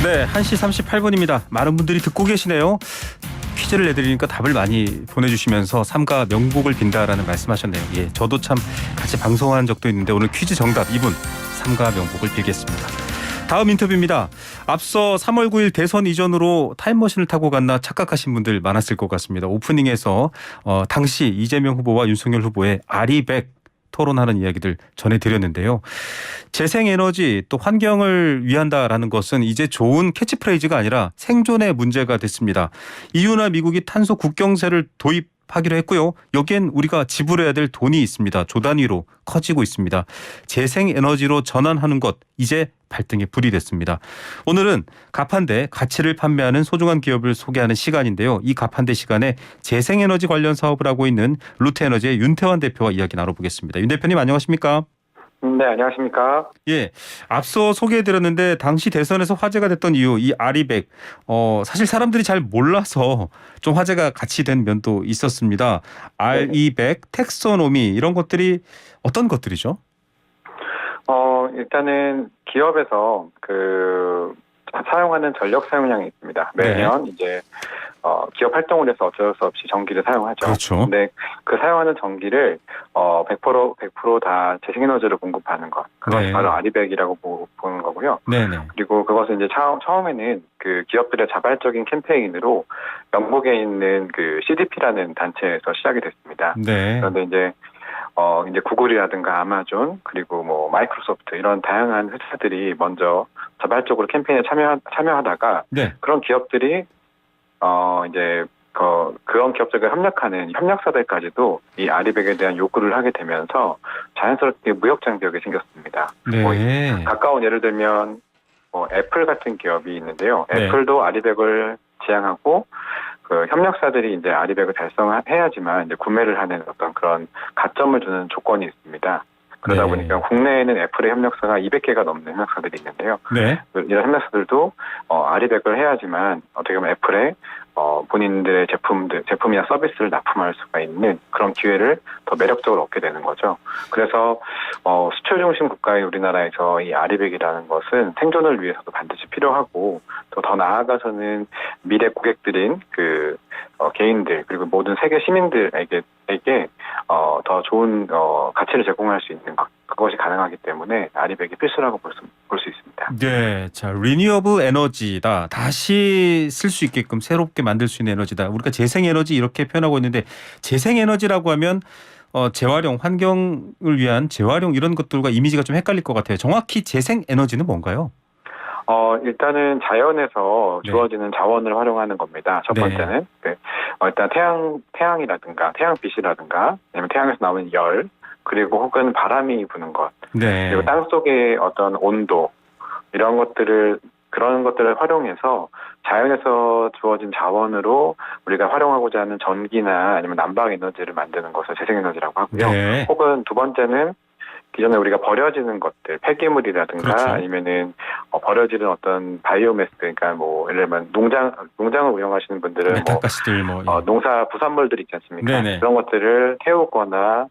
네, 1시 38분입니다. 많은 분들이 듣고 계시네요. 퀴즈를 내드리니까 답을 많이 보내주시면서 삼가 명복을 빈다라는 말씀하셨네요. 예, 저도 참 같이 방송한 적도 있는데 오늘 퀴즈 정답 이분 삼가 명복을 빌겠습니다. 다음 인터뷰입니다. 앞서 3월 9일 대선 이전으로 타임머신을 타고 갔나 착각하신 분들 많았을 것 같습니다. 오프닝에서 당시 이재명 후보와 윤석열 후보의 아리백 토론하는 이야기들 전해드렸는데요. 재생에너지 또 환경을 위한다라는 것은 이제 좋은 캐치프레이즈가 아니라 생존의 문제가 됐습니다. EU나 미국이 탄소 국경세를 도입하기로 했고요. 여기엔 우리가 지불해야 될 돈이 있습니다. 조 단위로 커지고 있습니다. 재생에너지로 전환하는 것 이제 발등에 불이 됐습니다. 오늘은 가판대 가치를 판매하는 소중한 기업을 소개하는 시간인데요. 이 가판대 시간에 재생에너지 관련 사업을 하고 있는 루트에너지의 윤태환 대표와 이야기 나눠보겠습니다. 윤 대표님 안녕하십니까? 네, 안녕하십니까? 예, 앞서 소개해드렸는데 당시 대선에서 화제가 됐던 이유 이 아리백 사실 사람들이 잘 몰라서 좀 화제가 같이 된 면도 있었습니다. 아리백, 텍소노미 이런 것들이 어떤 것들이죠? 일단은 기업에서 사용하는 전력 사용량이 있습니다. 매년 이제 기업 활동을 해서 어쩔 수 없이 전기를 사용하죠. 그렇죠. 근데 그 사용하는 전기를 100% 다 재생에너지로 공급하는 것. 그것이 바로 아리백이라고 보는 거고요. 네네. 그리고 그것은 이제 처음에는 그 기업들의 자발적인 캠페인으로 영국에 있는 그 CDP라는 단체에서 시작이 됐습니다. 네. 그런데 이제 구글이라든가 아마존 그리고 뭐 마이크로소프트 이런 다양한 회사들이 먼저 자발적으로 캠페인에 참여하다가 네. 그런 기업들이 그런 기업들과 협력하는 협력사들까지도 이 아리백에 대한 요구를 하게 되면서 자연스럽게 무역 장벽이 생겼습니다. 네. 가까운 예를 들면 애플 같은 기업이 있는데요. 네. 애플도 아리백을 지향하고 그 협력사들이 이제 아리백을 달성해야지만 이제 구매를 하는 어떤 그런 가점을 주는 조건이 있습니다. 그러다 네. 보니까 국내에는 애플의 협력사가 200개가 넘는 협력사들이 있는데요. 네. 이런 협력사들도 아리백을 해야지만 어떻게 보면 애플의 본인들의 제품이나 서비스를 납품할 수가 있는 그런 기회를 더 매력적으로 얻게 되는 거죠. 그래서 수출 중심 국가의 우리나라에서 이 아리백이라는 것은 생존을 위해서도 반드시 필요하고 또 더 나아가서는 미래 고객들인 개인들 그리고 모든 세계 시민들에게 더 좋은 가치를 제공할 수 있는 것 그것이 가능하기 때문에 아리백이 필수라고 볼 수 있습니다. 네, 자 리뉴어블 에너지다. 다시 쓸 수 있게끔 새롭게 만들 수 있는 에너지다. 우리가 재생에너지 이렇게 표현하고 있는데 재생에너지라고 하면 재활용, 환경을 위한 재활용 이런 것들과 이미지가 좀 헷갈릴 것 같아요. 정확히 재생에너지는 뭔가요? 일단은 자연에서 네. 주어지는 자원을 활용하는 겁니다. 첫 네. 번째는 일단 태양이라든가 태양빛이라든가 아니면 태양에서 나오는 열 그리고 혹은 바람이 부는 것 네. 그리고 땅 속의 어떤 온도 그런 것들을 활용해서 자연에서 주어진 자원으로 우리가 활용하고자 하는 전기나 아니면 난방 에너지를 만드는 것을 재생에너지라고 하고요. 네. 혹은 두 번째는 기존에 우리가 버려지는 것들, 폐기물이라든가 그렇죠. 아니면은 버려지는 어떤 바이오매스, 그러니까 뭐 예를 들면 농장을 운영하시는 분들은 메탄가스들 농사 부산물들 있지 않습니까? 네네. 그런 것들을 태우거나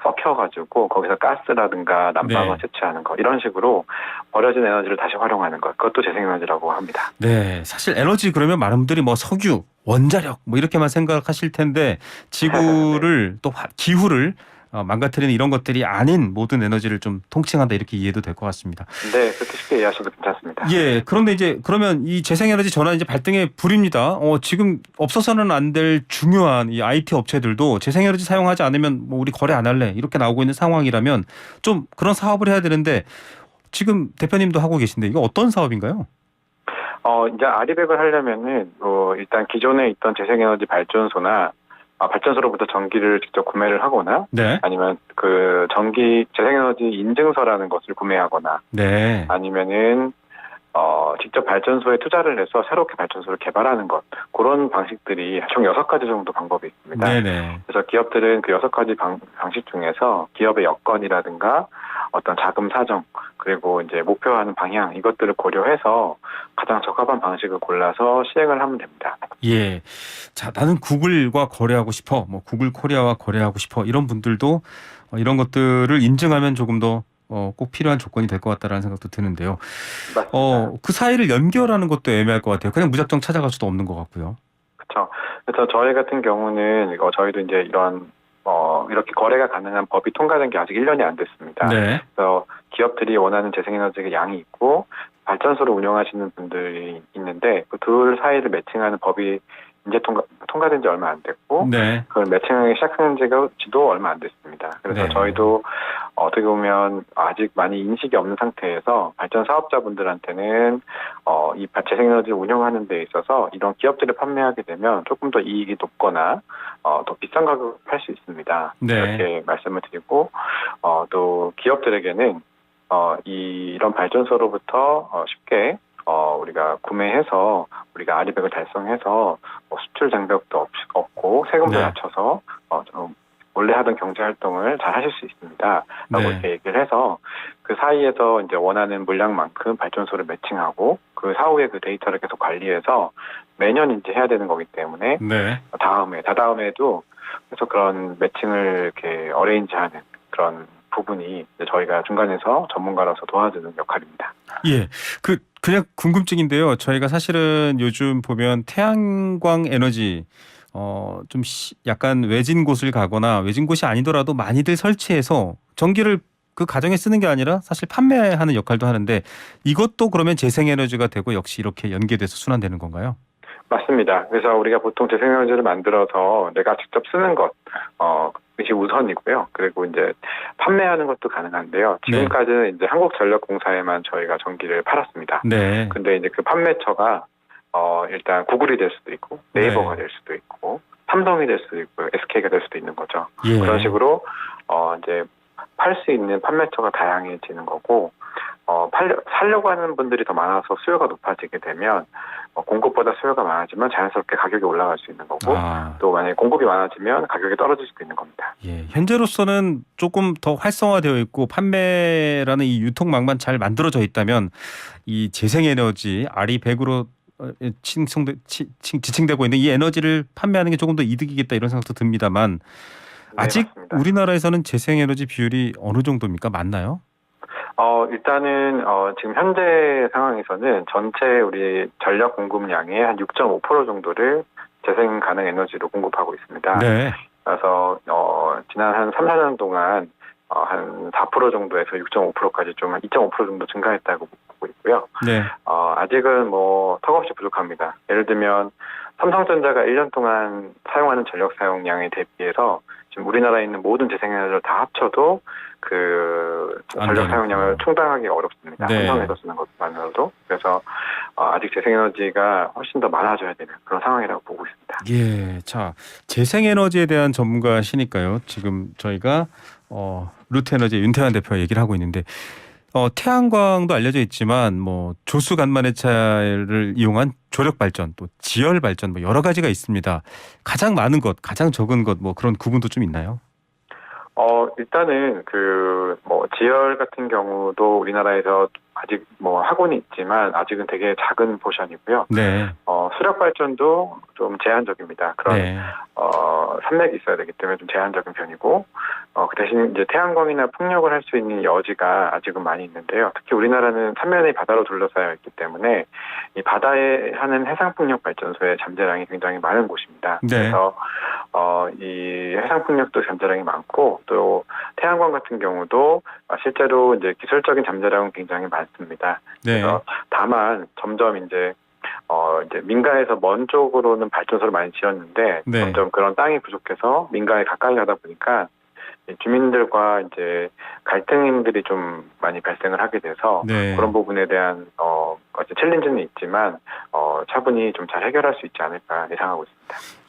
섞여가지고 거기서 가스라든가 난방을 채취하는 것 이런 식으로 버려진 에너지를 다시 활용하는 것 그것도 재생에너지라고 합니다. 네, 사실 에너지 그러면 많은 분들이 석유, 원자력 이렇게만 생각하실 텐데 지구를 또 기후를 망가뜨리는 이런 것들이 아닌 모든 에너지를 좀 통칭한다 이렇게 이해도 될 것 같습니다. 네, 그렇게 쉽게 이해하셔도 괜찮습니다. 예, 그런데 이제 그러면 이 재생에너지 전환 이제 발등에 불입니다. 지금 없어서는 안 될 중요한 이 IT 업체들도 재생에너지 사용하지 않으면 우리 거래 안 할래 이렇게 나오고 있는 상황이라면 좀 그런 사업을 해야 되는데 지금 대표님도 하고 계신데 이거 어떤 사업인가요? 이제 아리백을 하려면은 일단 기존에 있던 재생에너지 발전소로부터 전기를 직접 구매를 하거나 네. 아니면 재생에너지 인증서라는 것을 구매하거나 네. 아니면은 직접 발전소에 투자를 해서 새롭게 발전소를 개발하는 것 그런 방식들이 총 6가지 정도 방법이 있습니다. 네네. 그래서 기업들은 그 6가지 방식 중에서 기업의 여건이라든가 어떤 자금 사정 그리고 이제 목표하는 방향 이것들을 고려해서 가장 적합한 방식을 골라서 시행을 하면 됩니다. 예. 자, 나는 구글과 거래하고 싶어. 구글 코리아와 거래하고 싶어. 이런 분들도 이런 것들을 인증하면 조금 더 꼭 필요한 조건이 될 것 같다라는 생각도 드는데요. 맞습니다. 그 사이를 연결하는 것도 애매할 것 같아요. 그냥 무작정 찾아갈 수도 없는 것 같고요. 그렇죠. 그래서 저희 같은 경우는 저희도 이제 이렇게 거래가 가능한 법이 통과된 게 아직 1년이 안 됐습니다. 네. 그래서 기업들이 원하는 재생에너지 양이 있고 발전소를 운영하시는 분들이 있는데 그 둘 사이를 매칭하는 법이 이제 통과된 지 얼마 안 됐고 네. 그걸 매칭하기 시작한 지도 얼마 안 됐습니다. 그래서 네. 저희도 어떻게 보면 아직 많이 인식이 없는 상태에서 발전 사업자분들한테는 이 재생에너지를 운영하는 데 있어서 이런 기업들을 판매하게 되면 조금 더 이익이 높거나 더 비싼 가격을 팔 수 있습니다. 네. 이렇게 말씀을 드리고 또 기업들에게는 이런 발전소로부터 쉽게 우리가 구매해서 우리가 아리백을 달성해서 수출 장벽도 없고 세금도 네. 낮춰서 좀 원래 하던 경제 활동을 잘 하실 수 있습니다. 라고 네. 이렇게 얘기를 해서 그 사이에서 이제 원하는 물량만큼 발전소를 매칭하고 그 사후에 그 데이터를 계속 관리해서 매년 이제 해야 되는 거기 때문에 네. 다다음에도 그래서 그런 매칭을 이렇게 어레인지하는 그런 부분이 이제 저희가 중간에서 전문가로서 도와주는 역할입니다. 예. 그냥 궁금증인데요. 저희가 사실은 요즘 보면 태양광 에너지 좀 약간 외진 곳을 가거나 외진 곳이 아니더라도 많이들 설치해서 전기를 그 가정에 쓰는 게 아니라 사실 판매하는 역할도 하는데 이것도 그러면 재생에너지가 되고 역시 이렇게 연계돼서 순환되는 건가요? 맞습니다. 그래서 우리가 보통 재생에너지를 만들어서 내가 직접 쓰는 그것이 우선이고요. 그리고 이제 판매하는 것도 가능한데요. 지금까지는 이제 한국전력공사에만 저희가 전기를 팔았습니다. 네. 근데 이제 그 판매처가 일단 구글이 될 수도 있고 네이버가 될 수도 있고 삼성이 될 수도 있고 SK가 될 수도 있는 거죠. 예. 그런 식으로 이제 팔 수 있는 판매처가 다양해지는 거고 살려고 하는 분들이 더 많아서 수요가 높아지게 되면 공급보다 수요가 많아지면 자연스럽게 가격이 올라갈 수 있는 거고 또 만약에 공급이 많아지면 가격이 떨어질 수도 있는 겁니다. 예, 현재로서는 조금 더 활성화되어 있고 판매라는 이 유통망만 잘 만들어져 있다면 이 재생에너지 아리100으로 지칭되고 있는 이 에너지를 판매하는 게 조금 더 이득이겠다 이런 생각도 듭니다만 아직 맞습니다. 우리나라에서는 재생에너지 비율이 어느 정도입니까? 맞나요? 일단은 지금 현재 상황에서는 전체 우리 전력 공급량의 한 6.5% 정도를 재생 가능 에너지로 공급하고 있습니다. 네. 그래서 지난 한 3, 4년 동안 한 4% 정도에서 6.5%까지 좀 한 2.5% 정도 증가했다고 보고 있고요. 네. 아직은 턱없이 부족합니다. 예를 들면 삼성전자가 1년 동안 사용하는 전력 사용량에 대비해서 지금 우리나라에 있는 모든 재생에너지를 다 합쳐도 그 전력 사용량을 충당하기 어렵습니다. 네. 삼성에서 쓰는 것만으로도. 그래서 아직 재생에너지가 훨씬 더 많아져야 되는 그런 상황이라고 보고 있습니다. 예, 자 재생에너지에 대한 전문가시니까요. 지금 저희가 루트에너지 윤태환 대표 얘기를 하고 있는데 태양광도 알려져 있지만 조수 간만회차를 이용한 조력 발전, 또 지열 발전 여러 가지가 있습니다. 가장 많은 것, 가장 적은 것 그런 구분도 좀 있나요? 일단은 지열 같은 경우도 우리나라에서 아직 하고는 있지만 아직은 되게 작은 포션이고요. 네. 수력 발전도 좀 제한적입니다. 그런 네. 산맥이 있어야 되기 때문에 좀 제한적인 편이고 그 대신 이제 태양광이나 풍력을 할 수 있는 여지가 아직은 많이 있는데요. 특히 우리나라는 삼면이 바다로 둘러싸여 있기 때문에 이 바다에 하는 해상풍력 발전소의 잠재량이 굉장히 많은 곳입니다. 네. 그래서 이 해상풍력도 잠재량이 많고 또 태양광 같은 경우도 실제로 이제 기술적인 잠재량은 굉장히 많습니다. 네. 그래서 다만 점점 이제 민가에서 먼 쪽으로는 발전소를 많이 지었는데 네. 점점 그런 땅이 부족해서 민가에 가까이 가다 보니까 주민들과 이제 갈등들이 좀 많이 발생을 하게 돼서 네. 그런 부분에 대한 챌린지는 있지만 차분히 좀 잘 해결할 수 있지 않을까 예상하고 있습니다.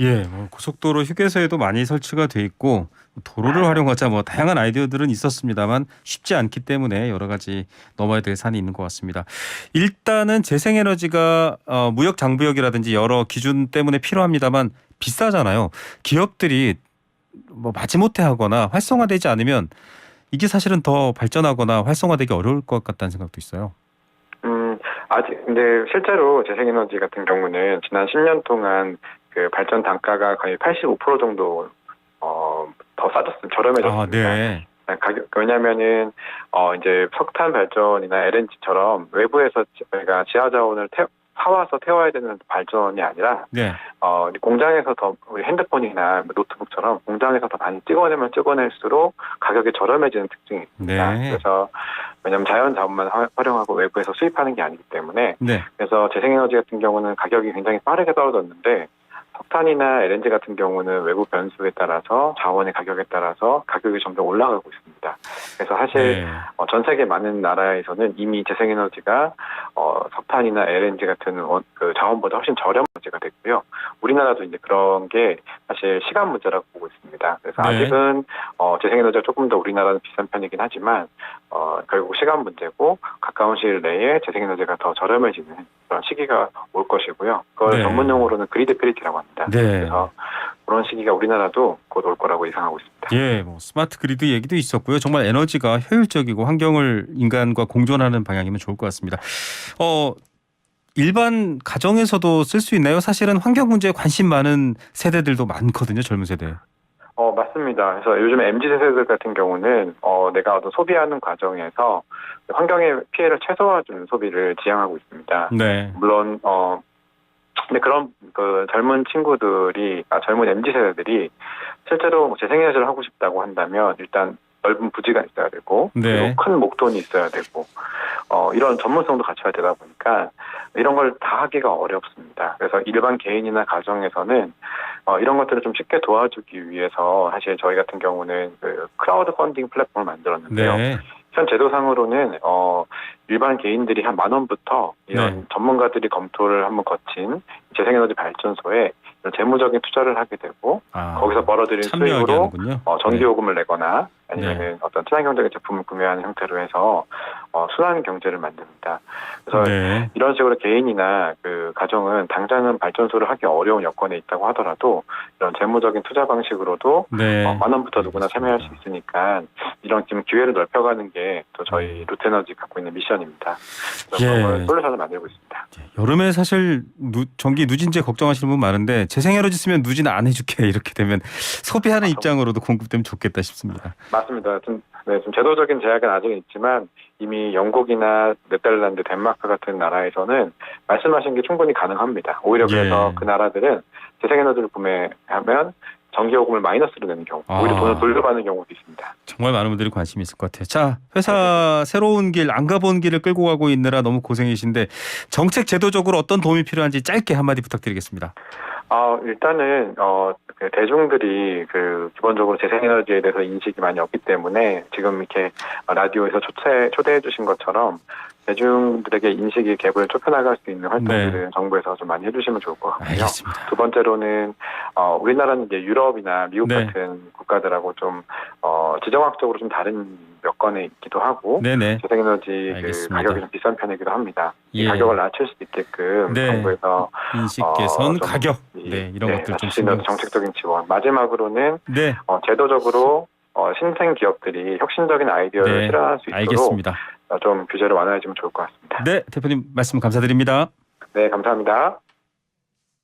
예, 고속도로 휴게소에도 많이 설치가 돼 있고 도로를 활용하자 다양한 아이디어들은 있었습니다만 쉽지 않기 때문에 여러 가지 넘어야 될 산이 있는 것 같습니다. 일단은 재생에너지가 무역 장부역이라든지 여러 기준 때문에 필요합니다만 비싸잖아요. 기업들이 마지못해 하거나 활성화되지 않으면 이게 사실은 더 발전하거나 활성화되기 어려울 것 같다는 생각도 있어요. 근데 실제로 재생에너지 같은 경우는 지난 10년 동안 그 발전 단가가 거의 85% 정도 더 싸졌습니다. 저렴해졌습니다. 네. 왜냐면은 이제 석탄 발전이나 LNG처럼 외부에서 저희가 지하 자원을 사와서 태워야 되는 발전이 아니라 네. 공장에서 더 우리 핸드폰이나 노트북처럼 공장에서 더 많이 찍어내면 찍어낼수록 가격이 저렴해지는 특징이 있습니다. 네. 그래서 왜냐하면 자연 자원만 활용하고 외부에서 수입하는 게 아니기 때문에 네. 그래서 재생에너지 같은 경우는 가격이 굉장히 빠르게 떨어졌는데 석탄이나 LNG 같은 경우는 외부 변수에 따라서 자원의 가격에 따라서 가격이 점점 올라가고 있습니다. 그래서 사실 네. 전 세계 많은 나라에서는 이미 재생에너지가 석탄이나 LNG 같은 그 자원보다 훨씬 저렴한 에너지가 됐고요. 우리나라도 이제 그런 게 사실 시간 문제라고 보고 있습니다. 그래서 네. 아직은 재생에너지가 조금 더 우리나라는 비싼 편이긴 하지만 결국 시간 문제고 가까운 시일 내에 재생에너지가 더 저렴해지는 그런 시기가 올 것이고요. 그걸 네. 전문용어로는 그리드 페리티라고 합니다. 네. 그래서 그런 시기가 우리나라도 곧 올 거라고 예상하고 있습니다. 예, 뭐 스마트 그리드 얘기도 있었고요. 정말 에너지가 효율적이고 환경을 인간과 공존하는 방향이면 좋을 것 같습니다. 일반 가정에서도 쓸 수 있나요? 사실은 환경 문제에 관심 많은 세대들도 많거든요. 젊은 세대. 맞습니다. 그래서 요즘 MZ 세대들 같은 경우는 내가 어떤 소비하는 과정에서 환경의 피해를 최소화하는 소비를 지향하고 있습니다. 네. 물론 근데 그런 그 젊은 친구들이 젊은 MZ 세대들이 실제로 뭐 재생에너지를 하고 싶다고 한다면 일단 넓은 부지가 있어야 되고 네. 그리고 큰 목돈이 있어야 되고 이런 전문성도 갖춰야 되다 보니까 이런 걸 다 하기가 어렵습니다. 그래서 일반 개인이나 가정에서는 이런 것들을 좀 쉽게 도와주기 위해서 사실 저희 같은 경우는 그 크라우드 펀딩 플랫폼을 만들었는데요. 네. 현 제도상으로는 일반 개인들이 한 10,000원부터 이런 네. 전문가들이 검토를 한번 거친 재생에너지 발전소에 이런 재무적인 투자를 하게 되고 거기서 벌어들인 참여하게 수익으로 하는군요. 전기요금을 내거나 아니면 네. 어떤 친환경적인 제품을 구매하는 형태로 해서 순환 경제를 만듭니다. 그래서 네. 이런 식으로 개인이나 그 가정은 당장은 발전소를 하기 어려운 여건에 있다고 하더라도 이런 재무적인 투자 방식으로도 네. 10,000원부터 누구나 참여할 수 있으니까 이런 지금 기회를 넓혀가는 게 또 저희 음. 루테너지 갖고 있는 미션입니다. 그래서 예. 그걸 솔루션을 만들고 있습니다. 여름에 사실 전기 누진제 걱정하시는 분 많은데 재생에너지 쓰면 누진 안 해줄게 이렇게 되면 소비하는 입장으로도 공급되면 좋겠다 싶습니다. 맞습니다. 좀 제도적인 제약은 아직 있지만 이미 영국이나 네덜란드, 덴마크 같은 나라에서는 말씀하신 게 충분히 가능합니다. 오히려 그래서 그 나라들은 재생에너지를 구매하면 전기요금을 마이너스로 내는 경우, 오히려 돈을 돌려받는 경우도 있습니다. 정말 많은 분들이 관심이 있을 것 같아요. 자, 회사 새로운 길, 안 가본 길을 끌고 가고 있느라 너무 고생이신데 정책 제도적으로 어떤 도움이 필요한지 짧게 한마디 부탁드리겠습니다. 일단은 대중들이 기본적으로 재생에너지에 대해서 인식이 많이 없기 때문에 지금 이렇게 라디오에서 초대해 주신 것처럼 대중들에게 인식의 갭을 좁혀나갈 수 있는 활동들을 정부에서 좀 많이 해주시면 좋을 것 같고요. 알겠습니다. 두 번째로는 우리나라는 이제 유럽이나 미국 네. 같은 국가들하고 좀 지정학적으로 좀 다른 몇 건에 있기도 하고 네네. 재생에너지 가격이 좀 비싼 편이기도 합니다. 이 가격을 낮출 수 있게끔 정부에서 인식 개선, 가격 이런 것들 좀 신경 정책적인 지원. 마지막으로는 제도적으로 신생 기업들이 혁신적인 아이디어를 실현할 수 있도록 알겠습니다. 좀 규제를 완화해주면 좋을 것 같습니다. 네, 대표님 말씀 감사드립니다. 네, 감사합니다.